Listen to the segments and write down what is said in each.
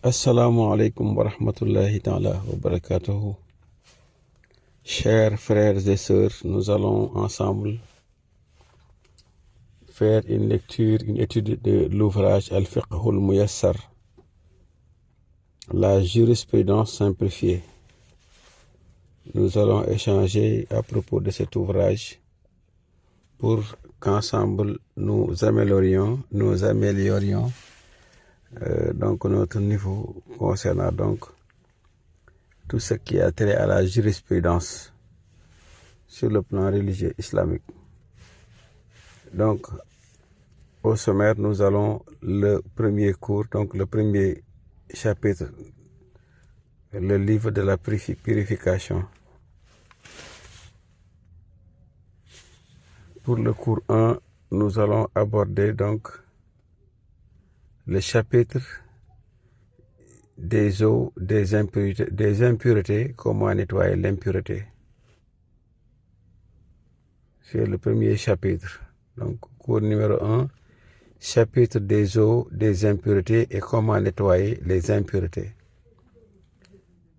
Assalamu alaikum wa rahmatullahi ta'ala wa barakatuhu. Chers frères et sœurs, nous allons ensemble faire une lecture, une étude de l'ouvrage Al-Fiqh al-Muyassar, la jurisprudence simplifiée. Nous allons échanger à propos de cet ouvrage pour qu'ensemble nous améliorions donc notre niveau concernant donc tout ce qui a trait à la jurisprudence sur le plan religieux islamique. Donc, au sommaire, nous allons le premier cours, donc le premier chapitre, le livre de la purification. Pour le cours 1, nous allons aborder donc le chapitre des eaux, des impuretés, comment nettoyer l'impureté. C'est le premier chapitre. Donc, cours numéro 1, chapitre des eaux, des impuretés et comment nettoyer les impuretés.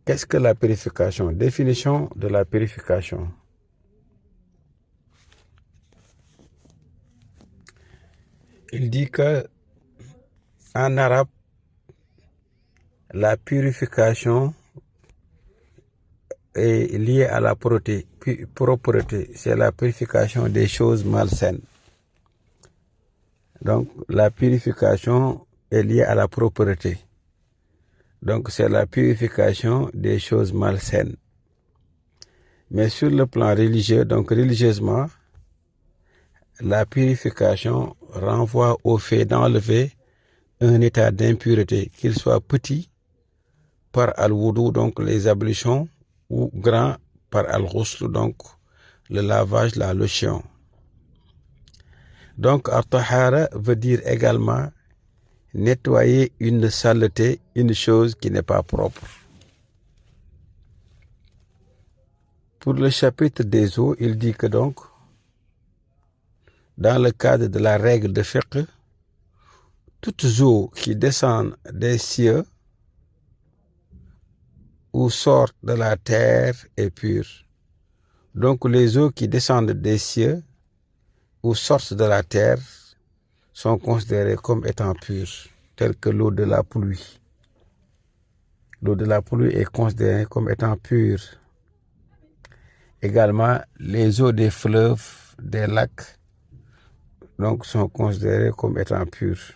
Qu'est-ce que la purification? Définition de la purification. Il dit que en arabe, la purification est liée à la propreté. C'est la purification des choses malsaines. Donc, la purification est liée à la propreté. Donc, c'est la purification des choses malsaines. Mais sur le plan religieux, donc religieusement, la purification renvoie au fait d'enlever un état d'impureté, qu'il soit petit par al-wudu, donc les ablutions, ou grand par al-ghusl, donc le lavage, la lotion. Donc, al-tahara veut dire également nettoyer une saleté, une chose qui n'est pas propre. Pour le chapitre des eaux, il dit que donc, dans le cadre de la règle de fiqh, toutes eaux qui descendent des cieux ou sortent de la terre est pure. Donc les eaux qui descendent des cieux ou sortent de la terre sont considérées comme étant pures, telles que l'eau de la pluie. L'eau de la pluie est considérée comme étant pure. Également, les eaux des fleuves, des lacs, donc sont considérées comme étant pures.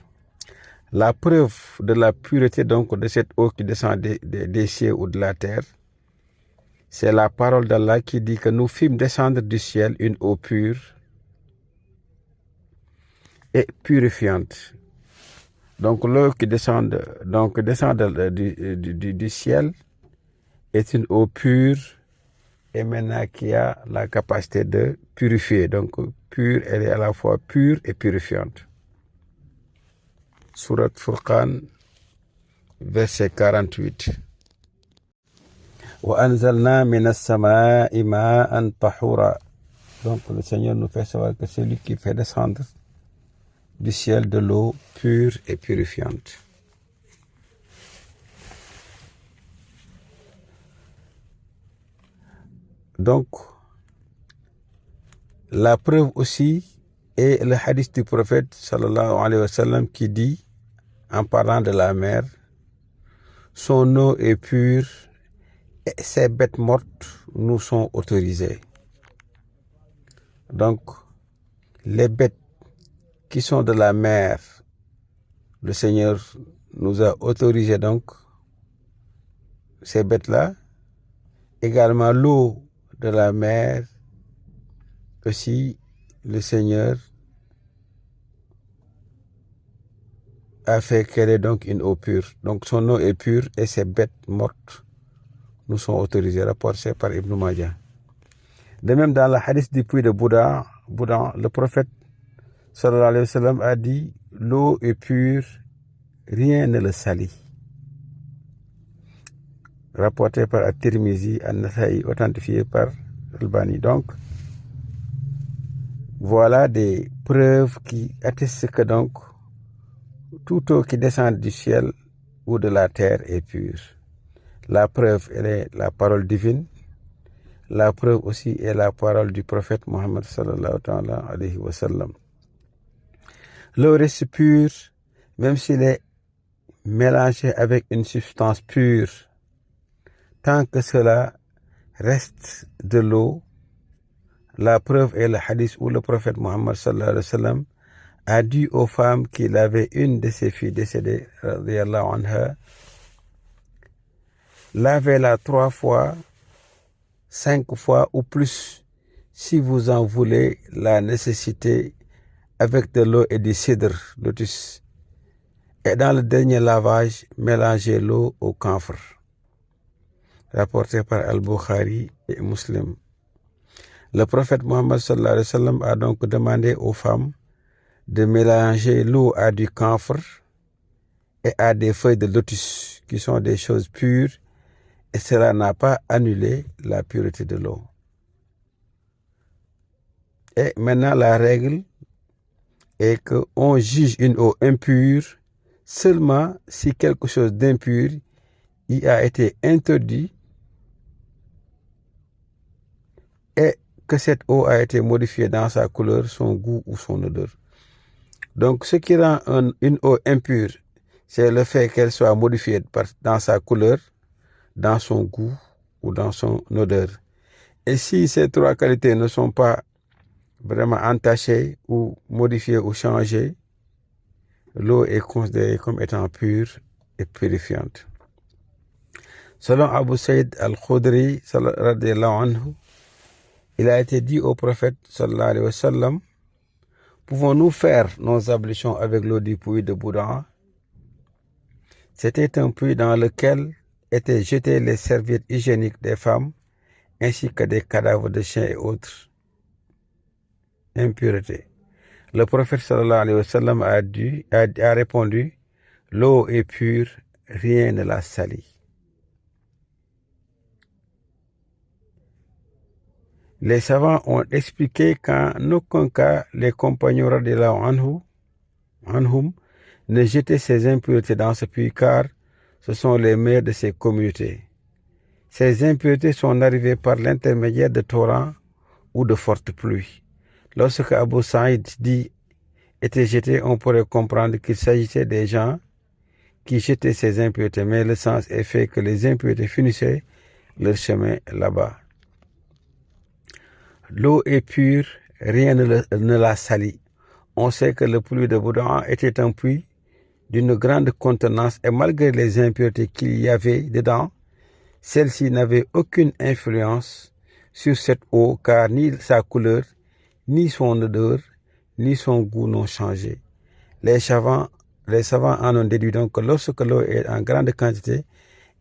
La preuve de la pureté donc de cette eau qui descend des cieux ou de la terre, c'est la parole d'Allah qui dit que nous fîmes descendre du ciel une eau pure et purifiante. Donc l'eau qui descend du ciel est une eau pure et maintenant qui a la capacité de purifier. Donc pure, elle est à la fois pure et purifiante. Surat Furqan, verset 48. Wa anzalna minas sama'i ma'an tahura. Donc le Seigneur nous fait savoir que c'est lui qui fait descendre du ciel de l'eau pure et purifiante. Donc, la preuve aussi est le hadith du prophète sallallahu alayhi wa sallam qui dit, en parlant de la mer, son eau est pure et ses bêtes mortes nous sont autorisées. Donc, les bêtes qui sont de la mer, le Seigneur nous a autorisé donc ces bêtes-là. Également l'eau de la mer, aussi le Seigneur a fait qu'elle est donc une eau pure. Donc son eau est pure et ses bêtes mortes nous sont autorisées, rapportées par Ibn Majah. De même dans le hadith du puits de Bouddha, le prophète sallallahu alayhi wa sallam a dit, l'eau est pure, rien ne le salit. Rapporté par At-Tirmizi, An-Nasa'i, authentifié par Albani. Donc, voilà des preuves qui attestent que donc toute eau qui descend du ciel ou de la terre est pure. La preuve, elle est la parole divine. La preuve aussi est la parole du prophète Mohammed sallallahu alayhi wa sallam. L'eau reste pure, même s'il est mélangé avec une substance pure. Tant que cela reste de l'eau, la preuve est le hadith où le prophète Mohammed sallallahu alayhi wa sallam a dit aux femmes qu'il avait une de ses filles décédées, radiyallahu anha, lavez-la 3 fois, 5 fois ou plus, si vous en voulez la nécessité, avec de l'eau et du cidre, lotus. Et dans le dernier lavage, mélangez l'eau au camphre. Rapporté par Al-Bukhari et Muslim. Le prophète Mohammed sallallahu alayhi wa sallam a donc demandé aux femmes de mélanger l'eau à du camphre et à des feuilles de lotus, qui sont des choses pures, et cela n'a pas annulé la pureté de l'eau. Et maintenant, la règle est qu'on juge une eau impure seulement si quelque chose d'impur y a été interdit et que cette eau a été modifiée dans sa couleur, son goût ou son odeur. Donc, ce qui rend une eau impure, c'est le fait qu'elle soit modifiée dans sa couleur, dans son goût ou dans son odeur. Et si ces 3 qualités ne sont pas vraiment entachées ou modifiées ou changées, l'eau est considérée comme étant pure et purifiante. Selon Abu Saïd al-Khudri, radiyallahu anhu, il a été dit au prophète sallallahu alayhi wa sallam, pouvons-nous faire nos ablutions avec l'eau du puits de Boudan? C'était un puits dans lequel étaient jetés les serviettes hygiéniques des femmes, ainsi que des cadavres de chiens et autres impuretés. Le prophète sallallahu alayhi wa sallam a répondu, l'eau est pure, rien ne la salit. Les savants ont expliqué qu'en aucun cas les compagnons radiyallahu anhum ne jetaient ces impuretés dans ce puits, car ce sont les meilleurs de ces communautés. Ces impuretés sont arrivées par l'intermédiaire de torrents ou de fortes pluies. Lorsque Abu Saïd dit était jeté, on pourrait comprendre qu'il s'agissait des gens qui jetaient ces impuretés, mais le sens est fait que les impuretés finissaient leur chemin là-bas. L'eau est pure, rien ne la salit. On sait que le puits de Boudan était un puits d'une grande contenance et malgré les impuretés qu'il y avait dedans, celle-ci n'avait aucune influence sur cette eau car ni sa couleur, ni son odeur, ni son goût n'ont changé. Les savants en ont déduit donc que lorsque l'eau est en grande quantité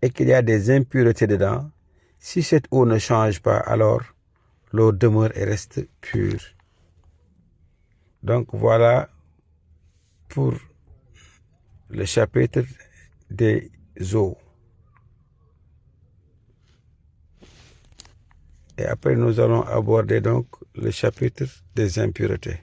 et qu'il y a des impuretés dedans, si cette eau ne change pas, alors l'eau demeure et reste pure. Donc voilà pour le chapitre des eaux. Et après nous allons aborder donc le chapitre des impuretés.